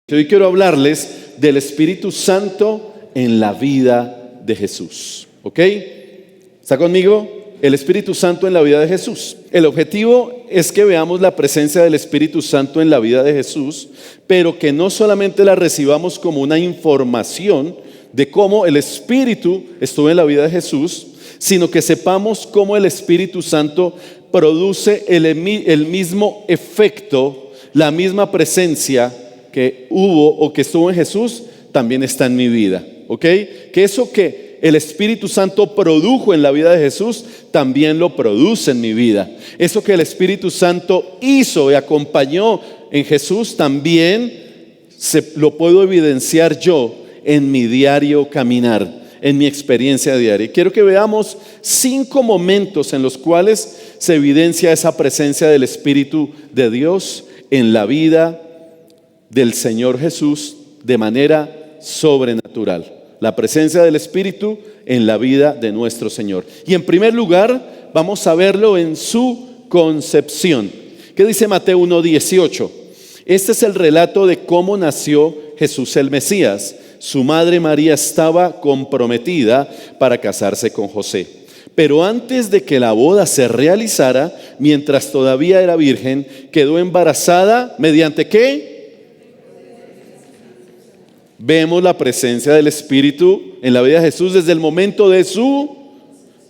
Hoy quiero hablarles del Espíritu Santo en la vida de Jesús. ¿Ok? ¿Está conmigo? El Espíritu Santo en la vida de Jesús. El objetivo es que veamos la presencia del Espíritu Santo en la vida de Jesús, pero que no solamente la recibamos como una información de cómo el Espíritu estuvo en la vida de Jesús, sino que sepamos cómo el Espíritu Santo produce el mismo efecto, la misma presencia que hubo o que estuvo en Jesús, también está en mi vida. ¿Ok? Que eso que el Espíritu Santo produjo en la vida de Jesús, también lo produce en mi vida. Eso que el Espíritu Santo hizo y acompañó en Jesús, también lo puedo evidenciar yo en mi diario caminar, en mi experiencia diaria. Y quiero que veamos 5 momentos en los cuales se evidencia esa presencia del Espíritu de Dios en la vida del Señor Jesús de manera sobrenatural. La presencia del Espíritu en la vida de nuestro Señor. Y en primer lugar, vamos a verlo en su concepción. ¿Qué dice Mateo 1:18? Este es el relato de cómo nació Jesús el Mesías. Su madre María estaba comprometida para casarse con José. Pero antes de que la boda se realizara, mientras todavía era virgen, quedó embarazada ¿mediante qué? Vemos la presencia del Espíritu en la vida de Jesús desde el momento de su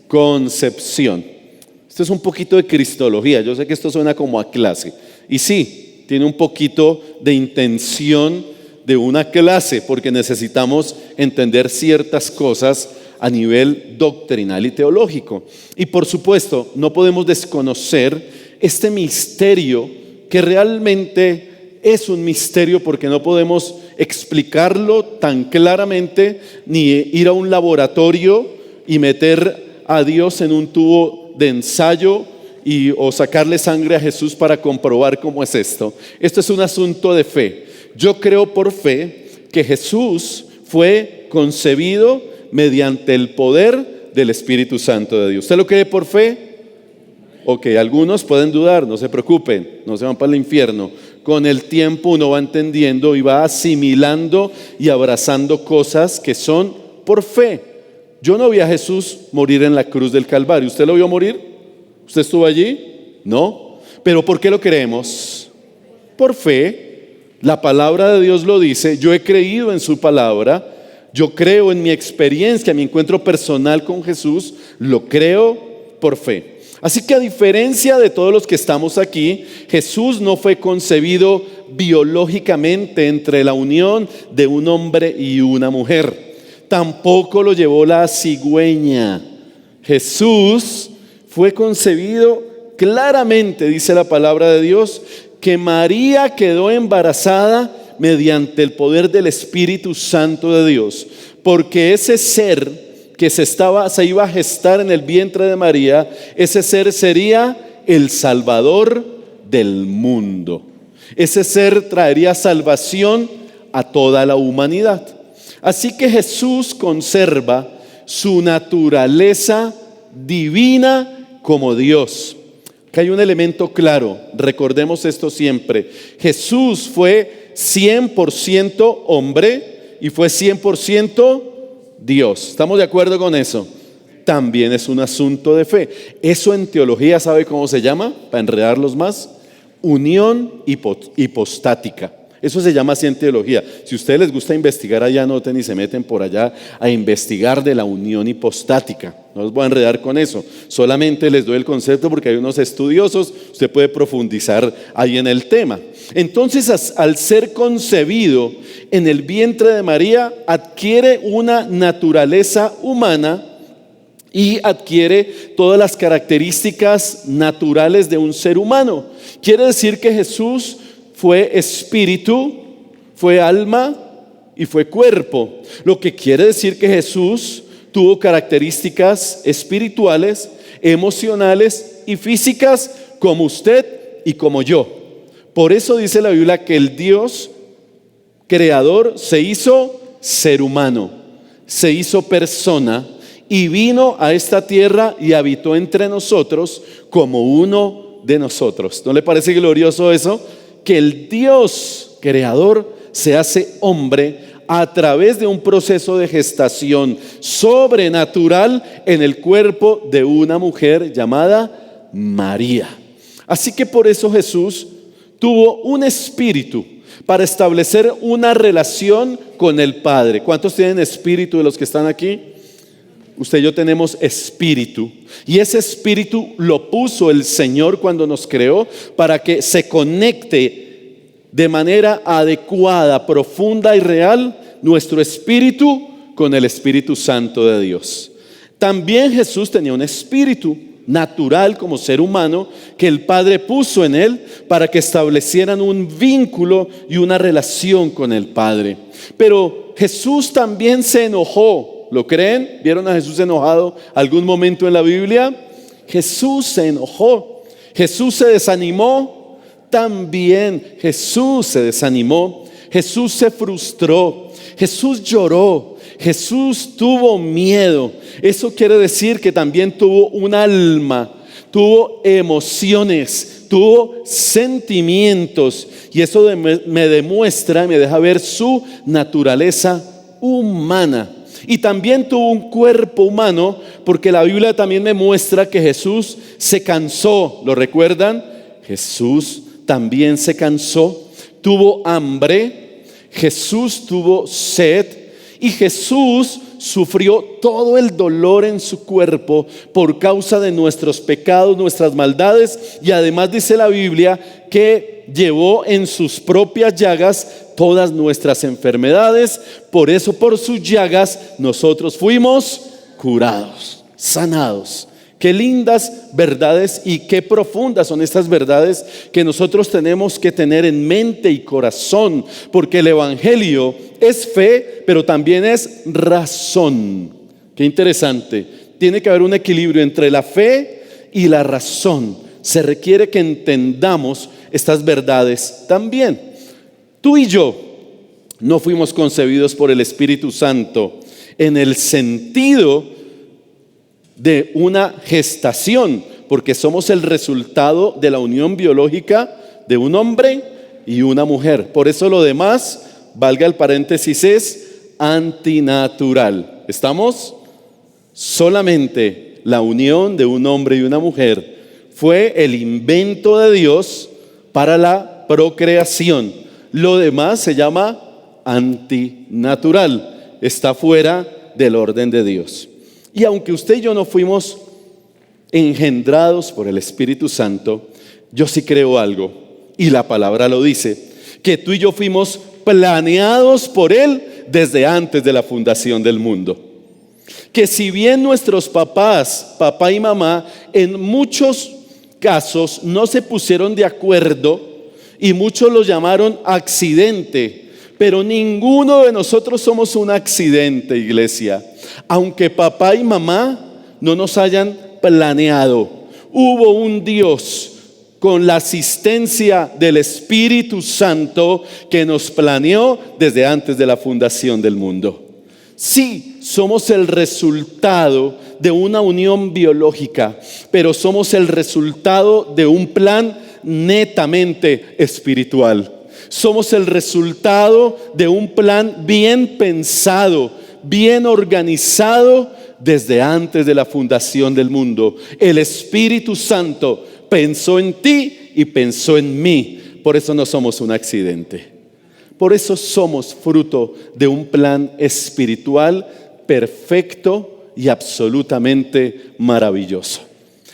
concepción. Esto es un poquito de cristología. Yo sé que esto suena como a clase. Y sí, tiene un poquito de intención de una clase, porque necesitamos entender ciertas cosas a nivel doctrinal y teológico. Y por supuesto, no podemos desconocer este misterio que realmente es un misterio, porque no podemos explicarlo tan claramente, ni ir a un laboratorio y meter a Dios en un tubo de ensayo o sacarle sangre a Jesús para comprobar cómo es esto. Esto es un asunto de fe. Yo creo por fe que Jesús fue concebido mediante el poder del Espíritu Santo de Dios. ¿Usted lo cree por fe? Ok, algunos pueden dudar, no se preocupen, no se van para el infierno. Con el tiempo uno va entendiendo y va asimilando y abrazando cosas que son por fe. Yo no vi a Jesús morir en la cruz del Calvario. ¿Usted lo vio morir? ¿Usted estuvo allí? No. ¿Pero por qué lo creemos? Por fe. La palabra de Dios lo dice. Yo he creído en su palabra. Yo creo en mi experiencia, mi encuentro personal con Jesús. Lo creo por fe. Así que a diferencia de todos los que estamos aquí, Jesús no fue concebido biológicamente entre la unión de un hombre y una mujer. Tampoco lo llevó la cigüeña. Jesús fue concebido claramente, dice la palabra de Dios, que María quedó embarazada mediante el poder del Espíritu Santo de Dios. Porque ese ser que se iba a gestar en el vientre de María, ese ser sería el Salvador del mundo. Ese ser traería salvación a toda la humanidad. Así que Jesús conserva su naturaleza divina como Dios. Que hay un elemento claro, recordemos esto siempre. Jesús fue 100% hombre y fue 100% Dios. ¿Estamos de acuerdo con eso? También es un asunto de fe. Eso en teología, ¿sabe cómo se llama? Para enredarlos más, unión hipostática. Eso se llama así en teología. Si a ustedes les gusta investigar allá, anoten y se meten por allá a investigar de la unión hipostática. No los voy a enredar con eso. Solamente les doy el concepto porque hay unos estudiosos. Usted puede profundizar ahí en el tema. Entonces, al ser concebido en el vientre de María, adquiere una naturaleza humana y adquiere todas las características naturales de un ser humano. Quiere decir que Jesús fue espíritu, fue alma y fue cuerpo. Lo que quiere decir que Jesús tuvo características espirituales, emocionales y físicas como usted y como yo. Por eso dice la Biblia que el Dios creador se hizo ser humano, se hizo persona y vino a esta tierra y habitó entre nosotros como uno de nosotros. ¿No le parece glorioso eso? Que el Dios creador se hace hombre a través de un proceso de gestación sobrenatural en el cuerpo de una mujer llamada María. Así que por eso Jesús tuvo un espíritu para establecer una relación con el Padre. ¿Cuántos tienen espíritu de los que están aquí? Usted y yo tenemos espíritu, y ese espíritu lo puso el Señor cuando nos creó para que se conecte de manera adecuada, profunda y real nuestro espíritu con el Espíritu Santo de Dios. También Jesús tenía un espíritu natural como ser humano que el Padre puso en él para que establecieran un vínculo y una relación con el Padre. Pero Jesús también se enojó. ¿Lo creen? ¿Vieron a Jesús enojado algún momento en la Biblia? Jesús se enojó. Jesús se desanimó. También Jesús se desanimó. Jesús se frustró. Jesús lloró. Jesús tuvo miedo. Eso quiere decir que también tuvo un alma, tuvo emociones, tuvo sentimientos. Y eso me demuestra, me deja ver su naturaleza humana. Y también tuvo un cuerpo humano, porque la Biblia también me muestra que Jesús se cansó. ¿Lo recuerdan? Jesús también se cansó, tuvo hambre, Jesús tuvo sed, y Jesús sufrió todo el dolor en su cuerpo por causa de nuestros pecados, nuestras maldades, y además dice la Biblia que llevó en sus propias llagas todas nuestras enfermedades. Por eso, por sus llagas nosotros fuimos curados, sanados. Qué lindas verdades y qué profundas son estas verdades que nosotros tenemos que tener en mente y corazón, porque el Evangelio es fe, pero también es razón. Qué interesante. Tiene que haber un equilibrio entre la fe y la razón. Se requiere que entendamos estas verdades también. Tú y yo no fuimos concebidos por el Espíritu Santo en el sentido de una gestación, porque somos el resultado de la unión biológica de un hombre y una mujer. Por eso lo demás, valga el paréntesis, es antinatural. ¿Estamos? Solamente la unión de un hombre y una mujer fue el invento de Dios para la procreación. Lo demás se llama antinatural, está fuera del orden de Dios. Y aunque usted y yo no fuimos engendrados por el Espíritu Santo, yo sí creo algo, y la palabra lo dice, que tú y yo fuimos planeados por Él desde antes de la fundación del mundo. Que si bien nuestros papás, papá y mamá, en muchos casos no se pusieron de acuerdo y muchos lo llamaron accidente, pero ninguno de nosotros somos un accidente, iglesia. Aunque papá y mamá no nos hayan planeado, hubo un Dios con la asistencia del Espíritu Santo que nos planeó desde antes de la fundación del mundo. Sí, somos el resultado de una unión biológica, pero somos el resultado de un plan netamente espiritual. Somos el resultado de un plan bien pensado, bien organizado desde antes de la fundación del mundo. El Espíritu Santo pensó en ti y pensó en mí. Por eso no somos un accidente. Por eso somos fruto de un plan espiritual perfecto y absolutamente maravilloso.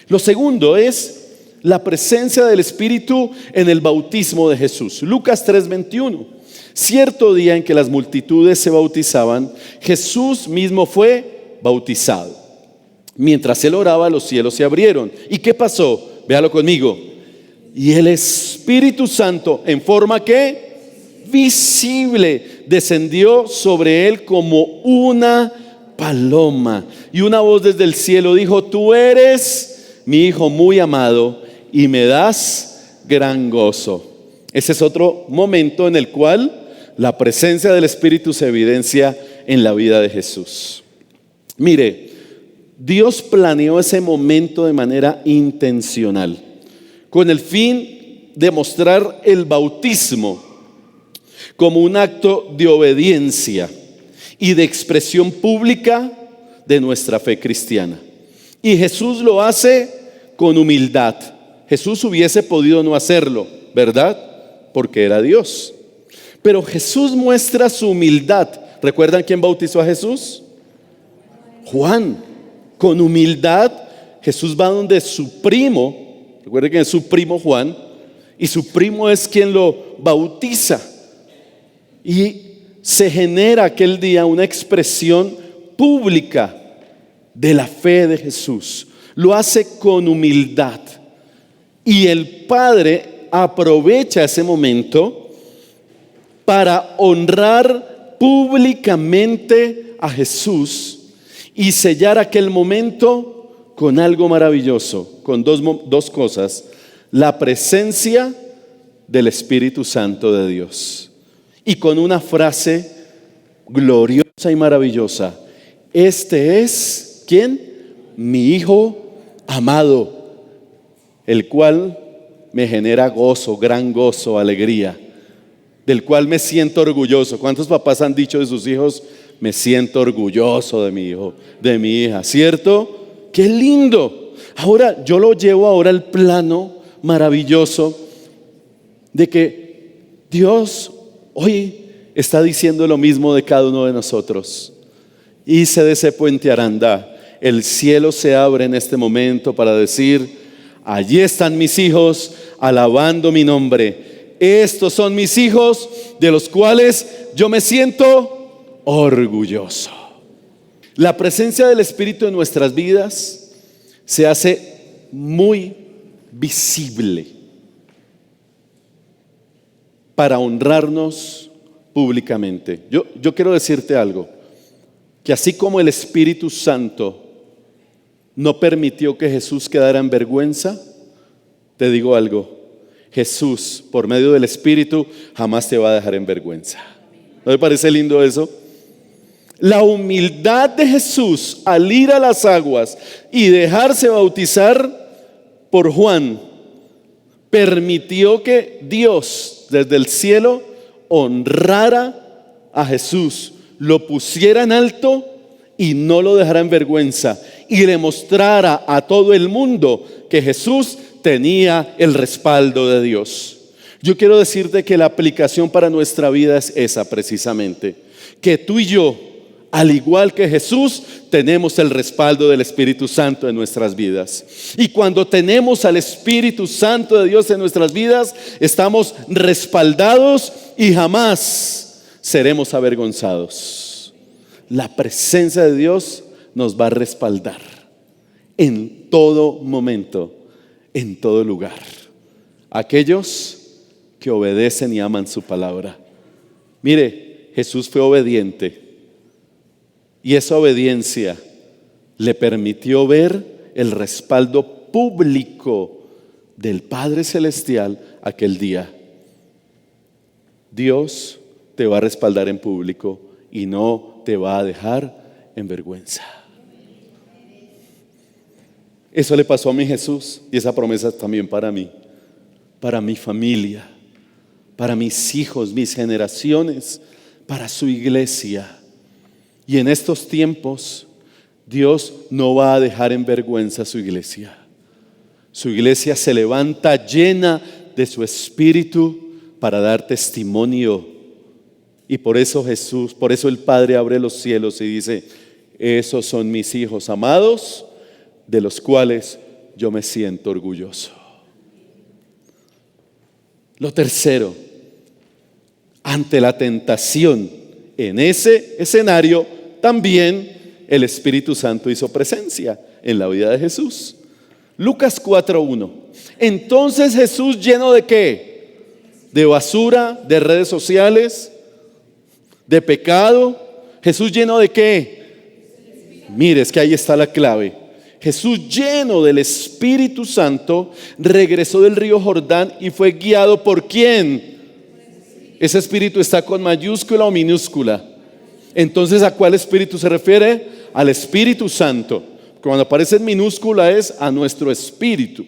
Lo segundo es la presencia del Espíritu en el bautismo de Jesús. Lucas 3:21. Cierto día en que las multitudes se bautizaban, Jesús mismo fue bautizado. Mientras él oraba, los cielos se abrieron. ¿Y qué pasó? Véalo conmigo. Y el Espíritu Santo, en forma que visible, descendió sobre él como una paloma. Y una voz desde el cielo dijo: tú eres mi Hijo muy amado y me das gran gozo. Ese es otro momento en el cual la presencia del Espíritu se evidencia en la vida de Jesús. Mire, Dios planeó ese momento de manera intencional, con el fin de mostrar el bautismo como un acto de obediencia y de expresión pública de nuestra fe cristiana. Y Jesús lo hace con humildad. Jesús hubiese podido no hacerlo, ¿verdad? Porque era Dios. Pero Jesús muestra su humildad. ¿Recuerdan quién bautizó a Jesús? Juan. Con humildad, Jesús va donde su primo, recuerden que es su primo Juan, y su primo es quien lo bautiza. Y se genera aquel día una expresión pública de la fe de Jesús. Lo hace con humildad. Y el Padre aprovecha ese momento para honrar públicamente a Jesús y sellar aquel momento con algo maravilloso, con dos cosas: la presencia del Espíritu Santo de Dios, y con una frase gloriosa y maravillosa: este es, ¿quién? Mi Hijo amado, el cual me genera gozo, gran gozo, alegría, del cual me siento orgulloso. ¿Cuántos papás han dicho de sus hijos: me siento orgulloso de mi hijo, de mi hija? ¿Cierto? ¡Qué lindo! Ahora yo lo llevo ahora al plano maravilloso de que Dios hoy está diciendo lo mismo de cada uno de nosotros. Hice de ese puente Aranda. El cielo se abre en este momento para decir: allí están mis hijos alabando mi nombre. Estos son mis hijos de los cuales yo me siento orgulloso. La presencia del Espíritu en nuestras vidas se hace muy visible para honrarnos públicamente. Yo quiero decirte algo, que así como el Espíritu Santo no permitió que Jesús quedara en vergüenza, te digo algo: Jesús, por medio del Espíritu, jamás te va a dejar en vergüenza. ¿No te parece lindo eso? La humildad de Jesús al ir a las aguas y dejarse bautizar por Juan permitió que Dios desde el cielo honrara a Jesús, lo pusiera en alto y no lo dejara en vergüenza, y le mostrara a todo el mundo que Jesús tenía el respaldo de Dios. Yo quiero decirte que la aplicación para nuestra vida es esa precisamente, que tú y yo, al igual que Jesús, tenemos el respaldo del Espíritu Santo en nuestras vidas. Y cuando tenemos al Espíritu Santo de Dios en nuestras vidas, estamos respaldados y jamás seremos avergonzados. La presencia de Dios nos va a respaldar en todo momento, en todo lugar. Aquellos que obedecen y aman su palabra. Mire, Jesús fue obediente. Y esa obediencia le permitió ver el respaldo público del Padre Celestial aquel día. Dios te va a respaldar en público y no te va a dejar en vergüenza. Eso le pasó a mi Jesús, y esa promesa es también para mí, para mi familia, para mis hijos, mis generaciones, para su iglesia. Y en estos tiempos, Dios no va a dejar en vergüenza a su iglesia. Su iglesia se levanta llena de su Espíritu para dar testimonio. Y por eso Jesús, por eso el Padre abre los cielos y dice: esos son mis hijos amados, de los cuales yo me siento orgulloso. Lo tercero, ante la tentación, en ese escenario también el Espíritu Santo hizo presencia en la vida de Jesús. Lucas 4:1. Entonces Jesús, lleno de ¿qué? De basura, de redes sociales, de pecado. Jesús lleno de ¿qué? Mire, es que ahí está la clave. Jesús, lleno del Espíritu Santo, regresó del río Jordán y fue guiado ¿por quién? Ese espíritu está con mayúscula o minúscula. Entonces, ¿a cuál espíritu se refiere? Al Espíritu Santo. Cuando aparece en minúscula es a nuestro espíritu,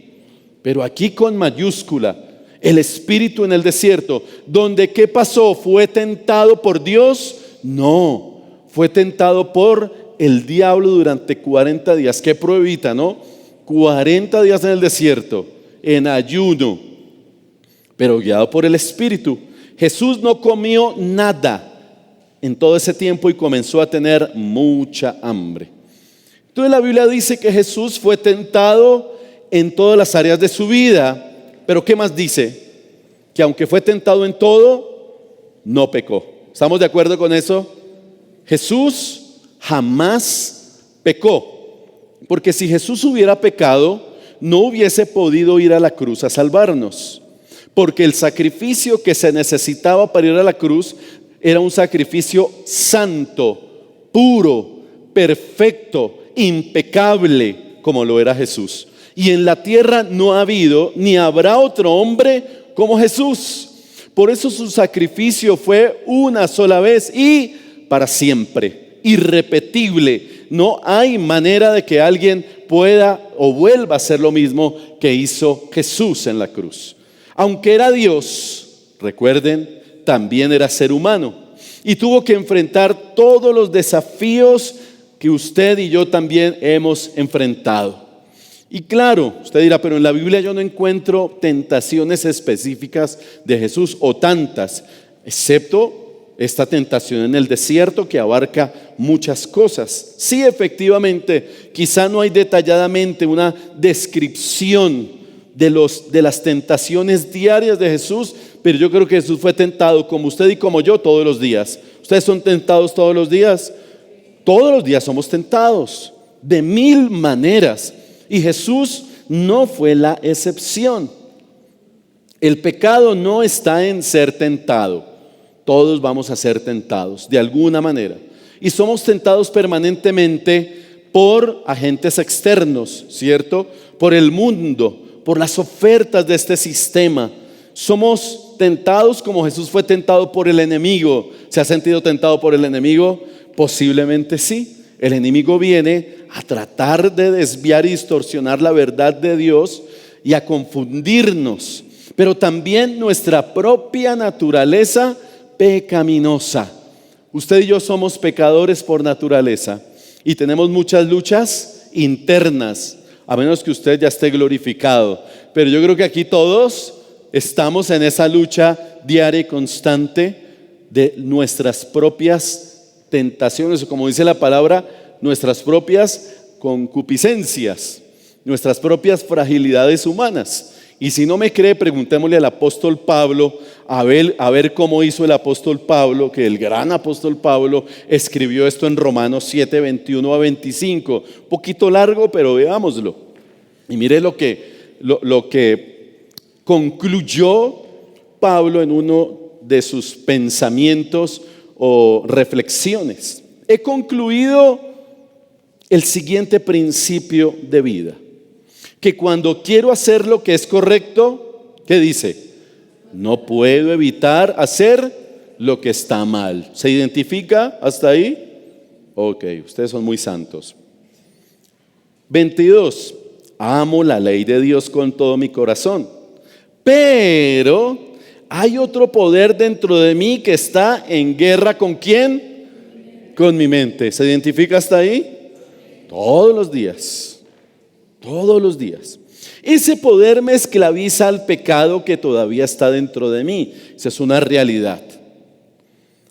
pero aquí con mayúscula. El espíritu en el desierto, donde ¿qué pasó? ¿Fue tentado por Dios? No, fue tentado por el diablo durante 40 días. Qué pruebita, ¿no? 40 días en el desierto, en ayuno, pero guiado por el espíritu. Jesús no comió nada en todo ese tiempo y comenzó a tener mucha hambre. Entonces la Biblia dice que Jesús fue tentado en todas las áreas de su vida. Pero ¿qué más dice? Que aunque fue tentado en todo, no pecó. ¿Estamos de acuerdo con eso? Jesús jamás pecó. Porque si Jesús hubiera pecado, no hubiese podido ir a la cruz a salvarnos. Porque el sacrificio que se necesitaba para ir a la cruz era un sacrificio santo, puro, perfecto, impecable, como lo era Jesús. Y en la tierra no ha habido ni habrá otro hombre como Jesús. Por eso su sacrificio fue una sola vez y para siempre, irrepetible. No hay manera de que alguien pueda o vuelva a hacer lo mismo que hizo Jesús en la cruz. Aunque era Dios, recuerden, también era ser humano y tuvo que enfrentar todos los desafíos que usted y yo también hemos enfrentado. Y claro, usted dirá, pero en la Biblia yo no encuentro tentaciones específicas de Jesús o tantas, excepto esta tentación en el desierto que abarca muchas cosas. Sí, efectivamente, quizá no hay detalladamente una descripción de las tentaciones diarias de Jesús, pero yo creo que Jesús fue tentado como usted y como yo todos los días. ¿Ustedes son tentados todos los días? Todos los días somos tentados de mil maneras. Y Jesús no fue la excepción. El pecado no está en ser tentado. Todos vamos a ser tentados de alguna manera. Y somos tentados permanentemente por agentes externos, ¿cierto? Por el mundo, por las ofertas de este sistema. Somos tentados como Jesús fue tentado por el enemigo. ¿Se ha sentido tentado por el enemigo? Posiblemente sí. El enemigo viene a tratar de desviar y distorsionar la verdad de Dios y a confundirnos. Pero también nuestra propia naturaleza pecaminosa. Usted y yo somos pecadores por naturaleza y tenemos muchas luchas internas, a menos que usted ya esté glorificado. Pero yo creo que aquí todos estamos en esa lucha diaria y constante de nuestras propias tentaciones, o como dice la palabra, nuestras propias concupiscencias, nuestras propias fragilidades humanas. Y si no me cree, preguntémosle al apóstol Pablo a ver cómo hizo el apóstol Pablo, que el gran apóstol Pablo escribió esto en Romanos 7, 21 a 25. Un poquito largo, pero veámoslo. Y mire lo que concluyó Pablo en uno de sus pensamientos o reflexiones. He concluido el siguiente principio de vida: que cuando quiero hacer lo que es correcto, ¿qué dice? No puedo evitar hacer lo que está mal. ¿Se identifica hasta ahí? Ok, ustedes son muy santos. 22. Amo la ley de Dios con todo mi corazón, pero hay otro poder dentro de mí que está en guerra. ¿Con quién? Con mi mente. ¿Se identifica hasta ahí? Todos los días. Todos los días. Ese poder me esclaviza al pecado que todavía está dentro de mí. Esa es una realidad.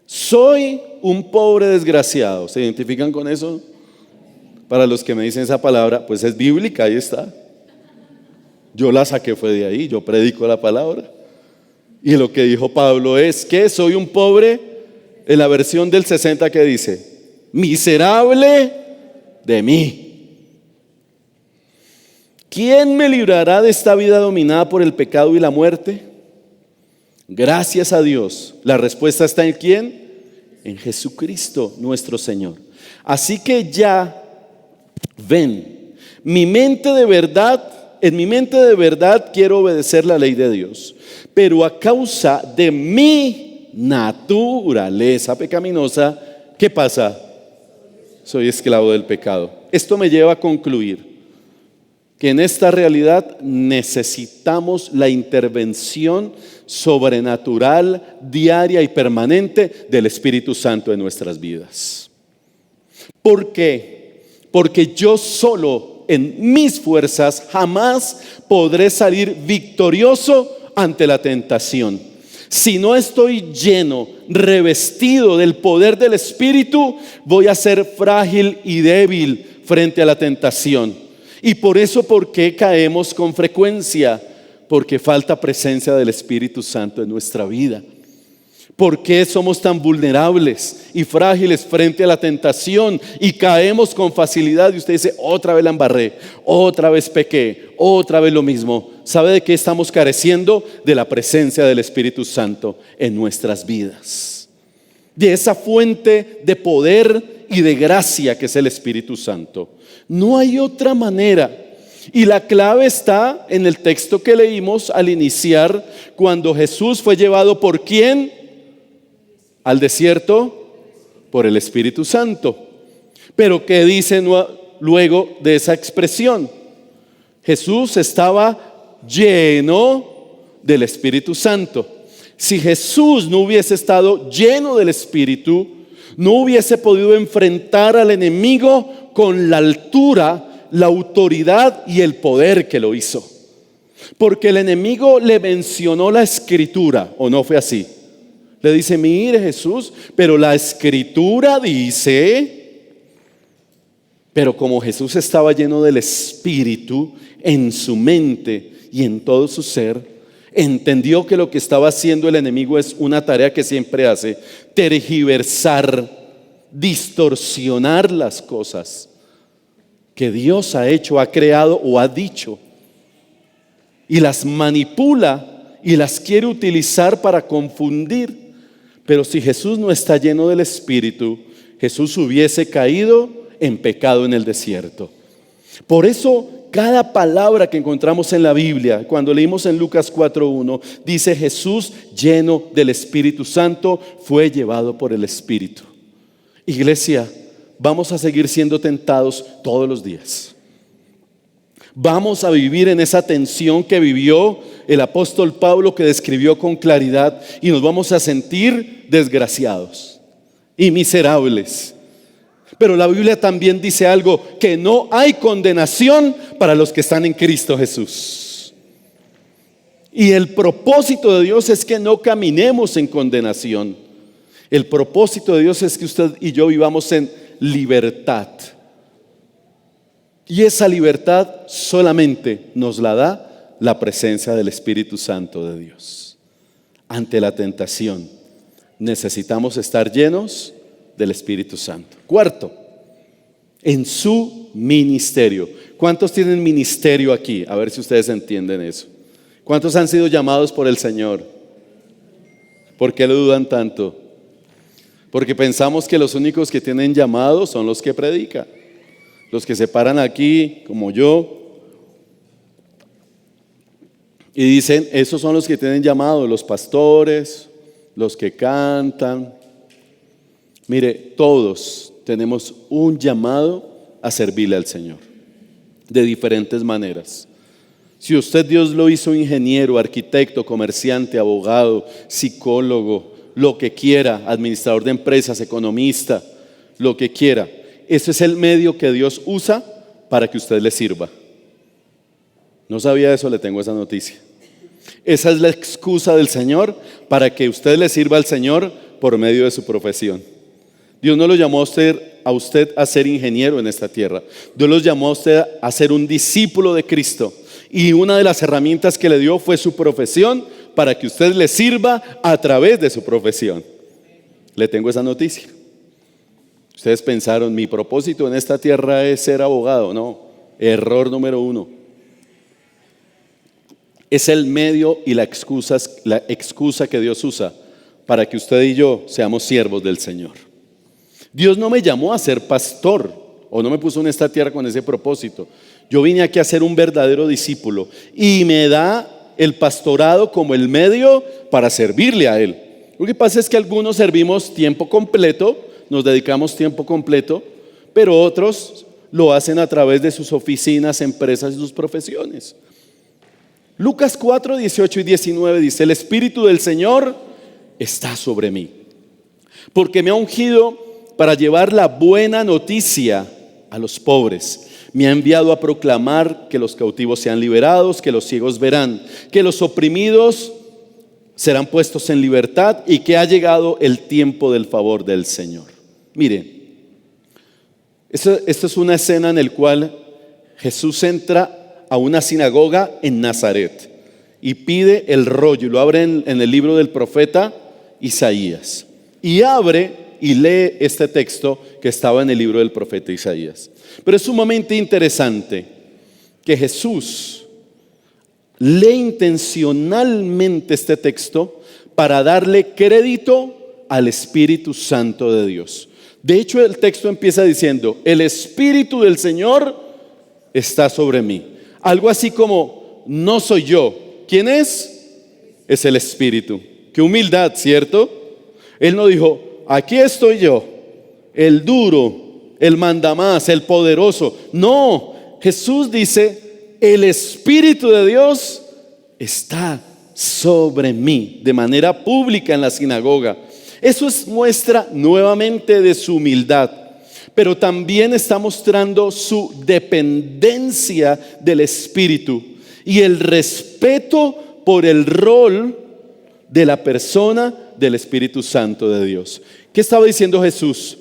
Soy un pobre desgraciado. ¿Se identifican con eso? Para los que me dicen esa palabra, pues es bíblica, ahí está. Yo la saqué fue de ahí, yo predico la palabra. Y lo que dijo Pablo es que soy un pobre, en la versión del 60 que dice, miserable de mí. ¿Quién me librará de esta vida dominada por el pecado y la muerte? Gracias a Dios. La respuesta está en ¿quién? En Jesucristo nuestro Señor. Así que ya ven, en mi mente de verdad quiero obedecer la ley de Dios, pero a causa de mi naturaleza pecaminosa, ¿qué pasa? Soy esclavo del pecado. Esto me lleva a concluir que en esta realidad necesitamos la intervención sobrenatural, diaria y permanente del Espíritu Santo en nuestras vidas. ¿Por qué? Porque yo solo en mis fuerzas jamás podré salir victorioso ante la tentación. Si no estoy lleno, revestido del poder del Espíritu, voy a ser frágil y débil frente a la tentación. Y por eso, ¿por qué caemos con frecuencia? Porque falta presencia del Espíritu Santo en nuestra vida. ¿Por qué somos tan vulnerables y frágiles frente a la tentación y caemos con facilidad? Y usted dice, otra vez la embarré, otra vez pequé, otra vez lo mismo. ¿Sabe de qué estamos careciendo? De la presencia del Espíritu Santo en nuestras vidas. De esa fuente de poder y de gracia que es el Espíritu Santo. No hay otra manera. Y la clave está en el texto que leímos al iniciar, cuando Jesús fue llevado ¿por quién? Al desierto, por el Espíritu Santo. Pero ¿qué dice luego de esa expresión? Jesús estaba lleno del Espíritu Santo. Si Jesús no hubiese estado lleno del Espíritu, no hubiese podido enfrentar al enemigo con la altura, la autoridad y el poder que lo hizo. Porque el enemigo le mencionó la Escritura, ¿o no fue así? Le dice, mire Jesús, pero la Escritura dice. Pero como Jesús estaba lleno del Espíritu en su mente y en todo su ser, entendió que lo que estaba haciendo el enemigo es una tarea que siempre hace: tergiversar, distorsionar las cosas que Dios ha hecho, ha creado o ha dicho, y las manipula y las quiere utilizar para confundir. Pero si Jesús no está lleno del Espíritu, Jesús hubiese caído en pecado en el desierto. Por eso cada palabra que encontramos en la Biblia, cuando leímos en Lucas 4:1, dice Jesús lleno del Espíritu Santo fue llevado por el Espíritu. Iglesia, vamos a seguir siendo tentados todos los días. Vamos a vivir en esa tensión que vivió el apóstol Pablo, que describió con claridad, y nos vamos a sentir desgraciados y miserables. Pero la Biblia también dice algo: que no hay condenación para los que están en Cristo Jesús. Y el propósito de Dios es que no caminemos en condenación. El propósito de Dios es que usted y yo vivamos en libertad. Y esa libertad solamente nos la da la presencia del Espíritu Santo de Dios. Ante la tentación necesitamos estar llenos del Espíritu Santo. Cuarto, en su ministerio. ¿Cuántos tienen ministerio aquí? A ver si ustedes entienden eso. ¿Cuántos han sido llamados por el Señor? ¿Por qué lo dudan tanto? Porque pensamos que los únicos que tienen llamado son los que predican. Los que se paran aquí, como yo, y dicen, esos son los que tienen llamado, los pastores, los que cantan. Mire, todos tenemos un llamado a servirle al Señor, de diferentes maneras. Si usted Dios lo hizo ingeniero, arquitecto, comerciante, abogado, psicólogo, lo que quiera, administrador de empresas, economista, lo que quiera, ese es el medio que Dios usa para que usted le sirva. No sabía eso, le tengo esa noticia. Esa es la excusa del Señor para que usted le sirva al Señor por medio de su profesión. Dios no lo llamó a usted a ser ingeniero en esta tierra. Dios lo llamó a usted a ser un discípulo de Cristo. Y una de las herramientas que le dio fue su profesión, para que usted le sirva a través de su profesión. Le tengo esa noticia. Ustedes pensaron, mi propósito en esta tierra es ser abogado. No, error número 1. Es el medio y la excusa que Dios usa para que usted y yo seamos siervos del Señor. Dios no me llamó a ser pastor, o no me puso en esta tierra con ese propósito. Yo vine aquí a ser un verdadero discípulo, y me da el pastorado como el medio para servirle a Él. Lo que pasa es que algunos servimos tiempo completo, nos dedicamos tiempo completo, pero otros lo hacen a través de sus oficinas, empresas y sus profesiones. Lucas 4, 18 y 19 dice: el Espíritu del Señor está sobre mí, porque me ha ungido para llevar la buena noticia a los pobres. Me ha enviado a proclamar que los cautivos sean liberados, que los ciegos verán, que los oprimidos serán puestos en libertad y que ha llegado el tiempo del favor del Señor. Mire, esta es una escena en la cual Jesús entra a una sinagoga en Nazaret y pide el rollo, y lo abre en el libro del profeta Isaías, y abre y lee este texto que estaba en el libro del profeta Isaías. Pero es sumamente interesante que Jesús lee intencionalmente este texto para darle crédito al Espíritu Santo de Dios. De hecho, el texto empieza diciendo: el Espíritu del Señor está sobre mí. Algo así como: no soy yo. ¿Quién es? Es el Espíritu. Qué humildad, ¿cierto? Él no dijo: aquí estoy yo, el duro, el mandamás, el poderoso. No, Jesús dice: el Espíritu de Dios está sobre mí, de manera pública en la sinagoga. Eso es muestra nuevamente de su humildad, pero también está mostrando su dependencia del Espíritu y el respeto por el rol de la persona del Espíritu Santo de Dios. ¿Qué estaba diciendo Jesús?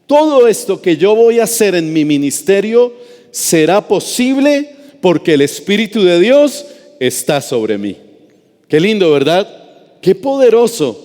Todo esto que yo voy a hacer en mi ministerio será posible porque el Espíritu de Dios está sobre mí. Qué lindo, ¿verdad? Qué poderoso.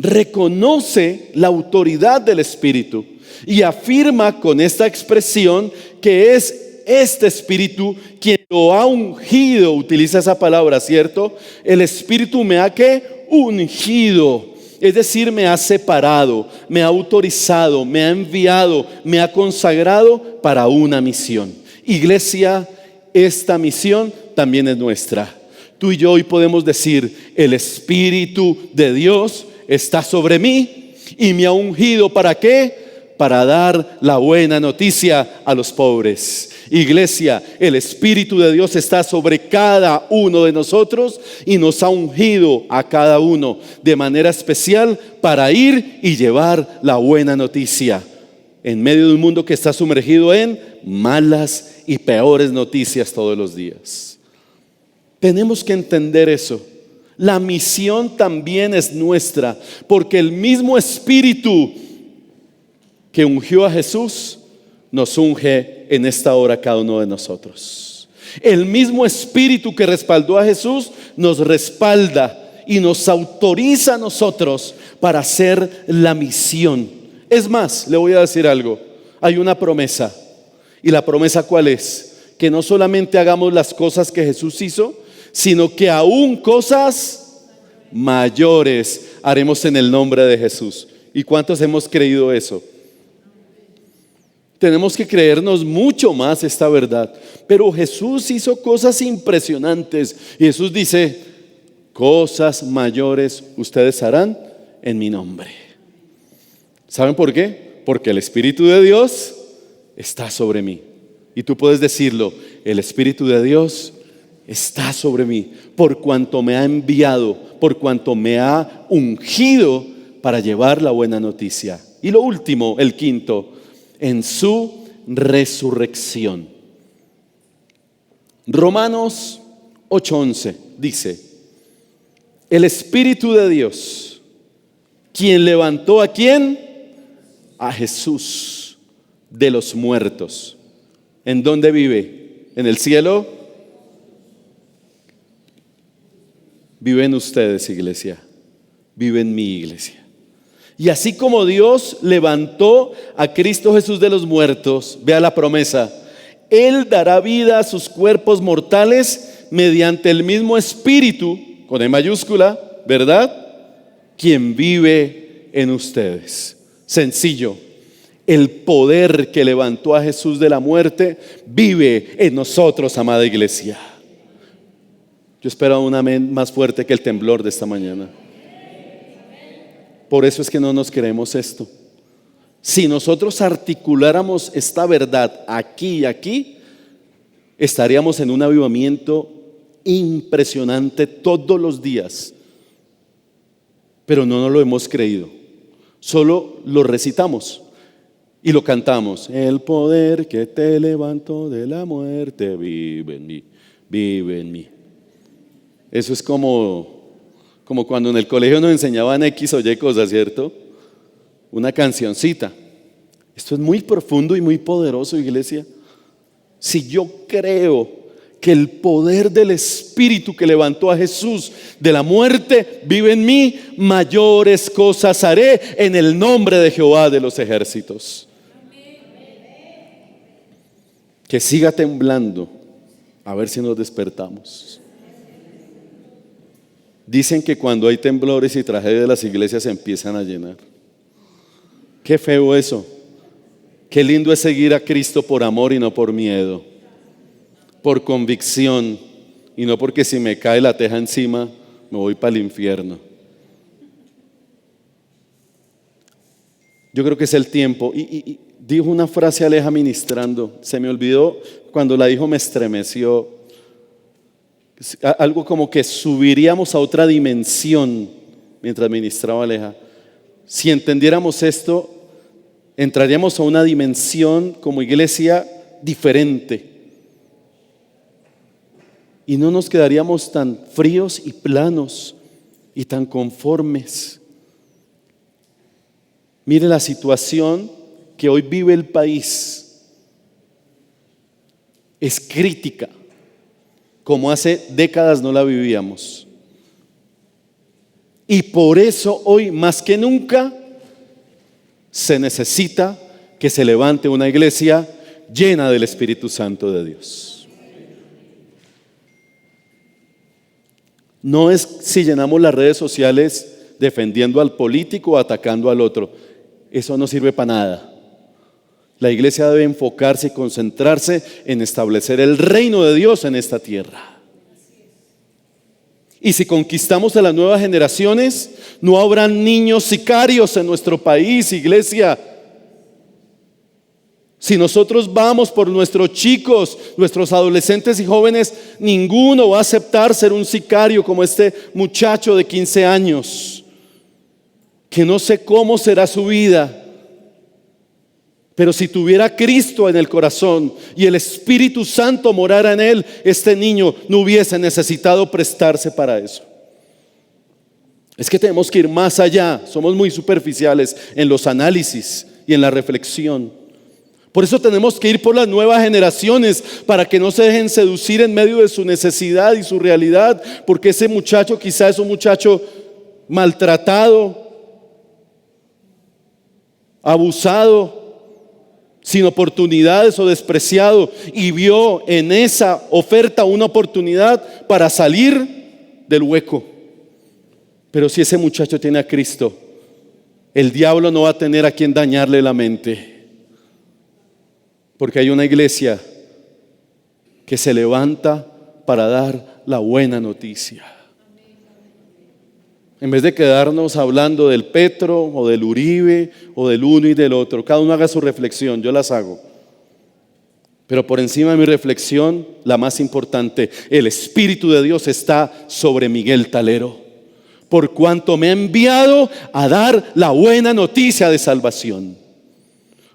Reconoce la autoridad del Espíritu y afirma con esta expresión que es este Espíritu quien lo ha ungido. Utiliza esa palabra, ¿cierto? El Espíritu me ha ¿qué? Ungido. Es decir, me ha separado, me ha autorizado, me ha enviado, me ha consagrado para una misión. Iglesia, esta misión también es nuestra. Tú y yo hoy podemos decir: el Espíritu de Dios está sobre mí y me ha ungido. ¿Para qué? Para dar la buena noticia a los pobres. Iglesia, el Espíritu de Dios está sobre cada uno de nosotros y nos ha ungido a cada uno de manera especial para ir y llevar la buena noticia en medio de un mundo que está sumergido en malas y peores noticias todos los días. Tenemos que entender eso. La misión también es nuestra, porque el mismo Espíritu que ungió a Jesús nos unge en esta hora cada uno de nosotros. El mismo Espíritu que respaldó a Jesús nos respalda y nos autoriza a nosotros para hacer la misión. Es más, le voy a decir algo. Hay una promesa. ¿Y la promesa cuál es? Que no solamente hagamos las cosas que Jesús hizo, sino que aún cosas mayores haremos en el nombre de Jesús. ¿Y cuántos hemos creído eso? Tenemos que creernos mucho más esta verdad. Pero Jesús hizo cosas impresionantes. Y Jesús dice: cosas mayores ustedes harán en mi nombre. ¿Saben por qué? Porque el Espíritu de Dios está sobre mí. Y tú puedes decirlo: el Espíritu de Dios está sobre mí, por cuanto me ha enviado, por cuanto me ha ungido para llevar la buena noticia. Y lo último, el quinto, en su resurrección. Romanos 8:11 dice: el Espíritu de Dios, quien levantó ¿a quién? A Jesús de los muertos. ¿En dónde vive? ¿En el cielo? Vive en ustedes, iglesia. Vive en mi iglesia. Y así como Dios levantó a Cristo Jesús de los muertos, vea la promesa, Él dará vida a sus cuerpos mortales mediante el mismo Espíritu, con E mayúscula, ¿verdad? Quien vive en ustedes. Sencillo. El poder que levantó a Jesús de la muerte vive en nosotros, amada iglesia. Yo espero un amén más fuerte que el temblor de esta mañana. Por eso es que no nos creemos esto. Si nosotros articuláramos esta verdad aquí y aquí, estaríamos en un avivamiento impresionante todos los días. Pero no nos lo hemos creído, solo lo recitamos y lo cantamos. El poder que te levantó de la muerte vive en mí, vive en mí. Eso es como cuando en el colegio nos enseñaban X o Y cosas, ¿cierto? Una cancioncita. Esto es muy profundo y muy poderoso, iglesia. Si yo creo que el poder del Espíritu que levantó a Jesús de la muerte vive en mí, mayores cosas haré en el nombre de Jehová de los ejércitos. Que siga temblando, a ver si nos despertamos. Dicen que cuando hay temblores y tragedias, las iglesias se empiezan a llenar. Qué feo eso. Qué lindo es seguir a Cristo por amor y no por miedo, por convicción y no porque si me cae la teja encima me voy para el infierno. Yo creo que es el tiempo. Y dijo una frase Aleja ministrando, se me olvidó, cuando la dijo me estremeció. Algo como que subiríamos a otra dimensión mientras ministraba Aleja. Si entendiéramos esto, entraríamos a una dimensión como iglesia diferente. Y no nos quedaríamos tan fríos y planos y tan conformes. Mire la situación que hoy vive el país. Es crítica, como hace décadas no la vivíamos. Y por eso hoy más que nunca se necesita que se levante una iglesia llena del Espíritu Santo de Dios. No es si llenamos las redes sociales defendiendo al político o atacando al otro. Eso no sirve para nada. La iglesia debe enfocarse y concentrarse en establecer el reino de Dios en esta tierra. Y si conquistamos a las nuevas generaciones, no habrán niños sicarios en nuestro país, iglesia. Si nosotros vamos por nuestros chicos, nuestros adolescentes y jóvenes, ninguno va a aceptar ser un sicario como este muchacho de 15 años, que no sé cómo será su vida, pero si tuviera Cristo en el corazón y el Espíritu Santo morara en él, este niño no hubiese necesitado prestarse para eso. Es que tenemos que ir más allá, somos muy superficiales en los análisis y en la reflexión. Por eso tenemos que ir por las nuevas generaciones, para que no se dejen seducir en medio de su necesidad y su realidad, porque ese muchacho quizás es un muchacho maltratado, abusado, sin oportunidades o despreciado, y vio en esa oferta una oportunidad para salir del hueco. Pero si ese muchacho tiene a Cristo, el diablo no va a tener a quien dañarle la mente. Porque hay una iglesia que se levanta para dar la buena noticia. En vez de quedarnos hablando del Petro o del Uribe o del uno y del otro, cada uno haga su reflexión, yo las hago. Pero por encima de mi reflexión, la más importante, el Espíritu de Dios está sobre Miguel Talero, por cuanto me ha enviado a dar la buena noticia de salvación.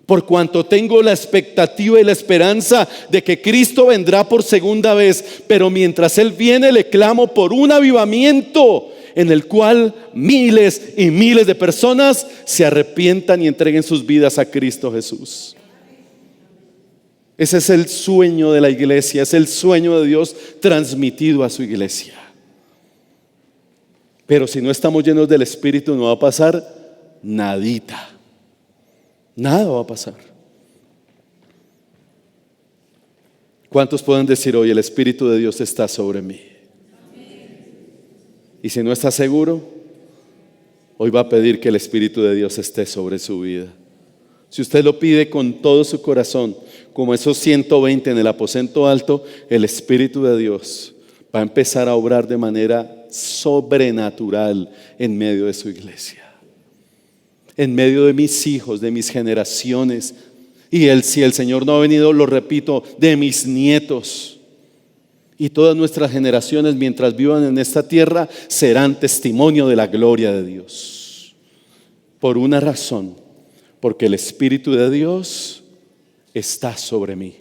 Por cuanto tengo la expectativa y la esperanza de que Cristo vendrá por segunda vez, pero mientras Él viene le clamo por un avivamiento en el cual miles y miles de personas se arrepientan y entreguen sus vidas a Cristo Jesús. Ese es el sueño de la iglesia, es el sueño de Dios transmitido a su iglesia. Pero si no estamos llenos del Espíritu, no va a pasar nadita. Nada va a pasar. ¿Cuántos pueden decir hoy el Espíritu de Dios está sobre mí? Y si no está seguro, hoy va a pedir que el Espíritu de Dios esté sobre su vida. Si usted lo pide con todo su corazón, como esos 120 en el aposento alto, el Espíritu de Dios va a empezar a obrar de manera sobrenatural en medio de su iglesia. en medio de mis hijos, de mis generaciones. Y si el Señor no ha venido, lo repito, de mis nietos. Y todas nuestras generaciones, mientras vivan en esta tierra, serán testimonio de la gloria de Dios. Por una razón, porque el Espíritu de Dios está sobre mí.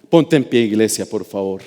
Ponte en pie, iglesia, por favor.